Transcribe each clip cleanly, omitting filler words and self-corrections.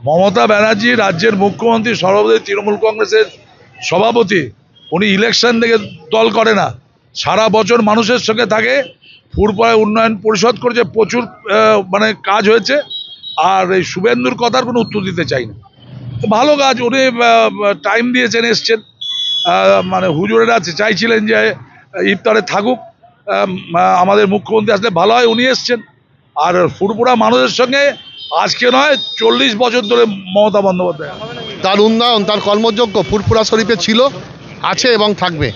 মমতা ব্যানার্জি রাজ্যের মুখ্যমন্ত্রী, সর্বভারতীয় তৃণমূল কংগ্রেসের সভাপতি, উনি ইলেকশন থেকে দল করে না, সারা বছর মানুষের সঙ্গে থাকে। ফুরপুরায় উন্নয়ন পরিষদ করেছে, প্রচুর মানে কাজ হয়েছে। আর এই শুভেন্দুর কথার কোনো উত্তর দিতে চাই না। ভালো কাজ, উনি টাইম দিয়েছেন, এসছেন। মানে হুজুরেরা চাইছিলেন যে ইফতারে থাকুক, আমাদের মুখ্যমন্ত্রী আসলে ভালো হয়, উনি এসছেন। আর ফুরপুরা মানুষের সঙ্গে আজকে নয়, 40 বছর ধরে মমতা বন্দ্যোপাধ্যায়। তার উন্নয়ন, তার কর্মযোগ্য ফুরপুরা শরীফে ছিল, আছে এবং থাকবে।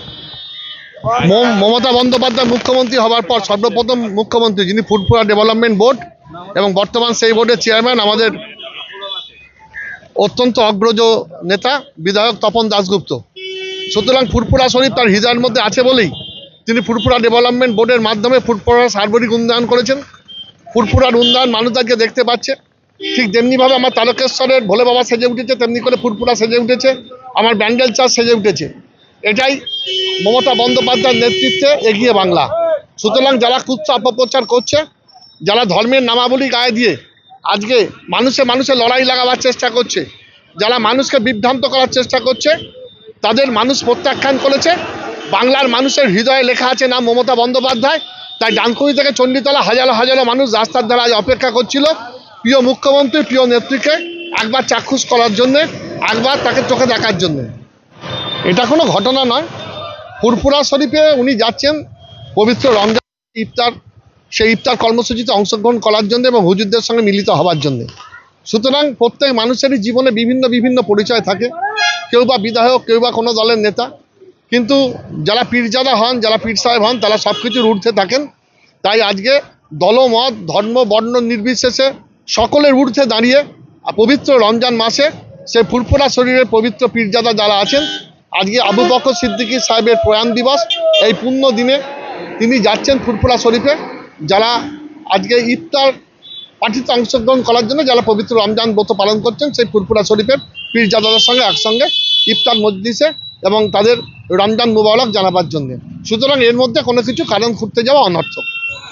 মমতা বন্দ্যোপাধ্যায় মুখ্যমন্ত্রী হওয়ার পর সর্বপ্রথম মুখ্যমন্ত্রী যিনি ফুরপুরা ডেভেলপমেন্ট বোর্ড, এবং বর্তমান সেই বোর্ডের চেয়ারম্যান আমাদের অত্যন্ত অগ্রজ নেতা বিধায়ক তপন দাশগুপ্ত। সুতরাং ফুরপুরা শরীফ তার হৃদয়ের মধ্যে আছে বলেই তিনি ফুরপুরা ডেভেলপমেন্ট বোর্ডের মাধ্যমে ফুরপুরার সার্বরিক উন্নয়ন করেছেন। ফুরপুরার উন্নয়ন মানুষ আজকে দেখতে পাচ্ছে। ঠিক যেমনিভাবে আমার তারকেশ্বরের ভোলে বাবা সেজে উঠেছে, তেমনি করে ফুরপুরা সেজে উঠেছে, আমার ব্যান্ডেল চার্চ সেজে উঠেছে। এটাই মমতা বন্দ্যোপাধ্যায়ের নেতৃত্বে এগিয়ে বাংলা। সুতরাং যারা কুৎসা অপপ্রচার করছে, যারা ধর্মের নামাবলী গায়ে দিয়ে আজকে মানুষে লড়াই লাগাবার চেষ্টা করছে, যারা মানুষকে বিভ্রান্ত করার চেষ্টা করছে, তাদের মানুষ প্রত্যাখ্যান করেছে। বাংলার মানুষের হৃদয়ে লেখা আছে নাম মমতা বন্দ্যোপাধ্যায়। তাই ডানকুনি থেকে চণ্ডীতলা হাজারো হাজারো মানুষ রাস্তার ধারে আজ অপেক্ষা করছিল প্রিয় মুখ্যমন্ত্রী, প্রিয় নেত্রীকে একবার চাক্ষুষ করার জন্যে, একবার তাকে চোখে দেখার জন্যে। এটা কোনো ঘটনা নয়। ফুরপুরা শরীফে উনি যাচ্ছেন পবিত্র রমজান ইফতার, সেই ইফতার কর্মসূচিতে অংশগ্রহণ করার জন্য এবং হুজুরদের সঙ্গে মিলিত হওয়ার জন্যে। সুতরাং প্রত্যেক মানুষেরই জীবনে বিভিন্ন বিভিন্ন পরিচয় থাকে, কেউ বা বিধায়ক, কেউ বা কোনো দলের নেতা, কিন্তু যারা পীরজাদা হন, যারা পীর সাহেব হন, তারা সব কিছুর ঊর্ধ্বে থাকেন। তাই আজকে দলমত, ধর্ম, বর্ণ নির্বিশেষে সকলের ঊর্ধ্বে দাঁড়িয়ে পবিত্র রমজান মাসে সেই ফুরপুরা শরীরের পবিত্র পীরজাদা যারা আছেন, আজকে আবু বকর সিদ্দিকী সাহেবের প্রয়াণ দিবস, এই পুণ্য দিনে তিনি যাচ্ছেন ফুরপুরা শরীফে। যারা আজকে ইফতার পার্টিতে অংশগ্রহণ করার জন্য যারা পবিত্র রমজান ব্রত পালন করছেন, সেই ফুরপুরা শরীফের পীরজাদাদের সঙ্গে একসঙ্গে ইফতার মজলিসে এবং তাদের রমজান মুবারক জানাবার জন্য। সুতরাং এর মধ্যে কোনো কিছু কারণ খুঁজতে যাওয়া অনর্থক।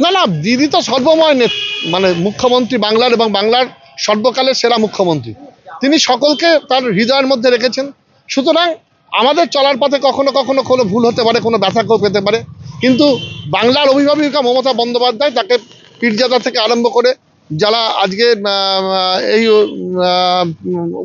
না, দিদি তো সর্বময় মানে মুখ্যমন্ত্রী বাংলার, এবং বাংলার সর্বকালের সেরা মুখ্যমন্ত্রী। তিনি সকলকে তার হৃদয়ের মধ্যে রেখেছেন। সুতরাং আমাদের চলার পথে কখনো কখনো কোনো ভুল হতে পারে, কোনো ব্যথা কেউ পেতে পারে, কিন্তু বাংলার অভিভাবিকা মমতা বন্দ্যোপাধ্যায় তাকে পীরজাদা থেকে আরম্ভ করে যারা আজকে এই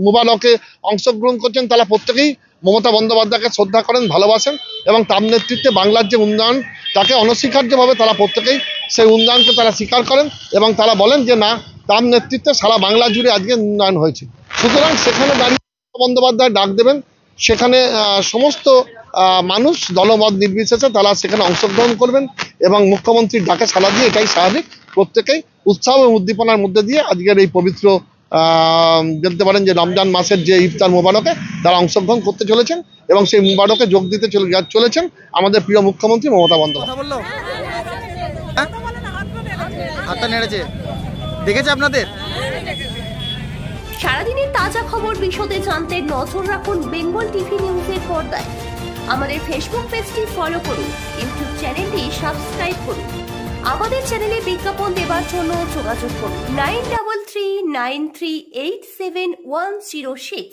মুবারকে অংশগ্রহণ করছেন, তারা প্রত্যেকেই মমতা বন্দ্যোপাধ্যায়কে শ্রদ্ধা করেন, ভালোবাসেন, এবং তার নেতৃত্বে বাংলার যে উন্নয়ন তাকে অনস্বীকার্যভাবে তারা প্রত্যেকেই সেই উন্নয়নকে তারা স্বীকার করেন, এবং তারা বলেন যে না, তার নেতৃত্বে সারা বাংলা জুড়ে আজকে উন্নয়ন হয়েছে। সুতরাং সেখানে দাঁড়িয়ে বন্দ্যোপাধ্যায় ডাক দেবেন, সেখানে সমস্ত মানুষ দলমত নির্বিশেষে তারা সেখানে অংশগ্রহণ করবেন, এবং মুখ্যমন্ত্রীর ডাকে সাড়া দিয়ে এটাই স্বাভাবিক। প্রত্যেকেই উৎসাহ এবং উদ্দীপনার মধ্যে দিয়ে আজকের এই পবিত্র বলতে পারেন যে রমজান মাসের যে ইফতার মোবারকে তারা অংশগ্রহণ করতে চলেছেন, এবং সেই মোবারকে যোগ দিতে চলেছেন আমাদের প্রিয় মুখ্যমন্ত্রী মমতা বন্দ্যোপাধ্যায়। হাতটা নেড়েছে, দেখেছে আপনাদের। সারাদিনের তাজা খবর বিশদে জানতে নজর রাখুন বেঙ্গল টিভি নিউজের পর্দায়। আমাদের ফেসবুক পেজটি ফলো করুন, ইউটিউব চ্যানেলটি সাবস্ক্রাইব করুন। আমাদের চ্যানেলে বিজ্ঞাপন দেওয়ার জন্য যোগাযোগ করুন 9339387106।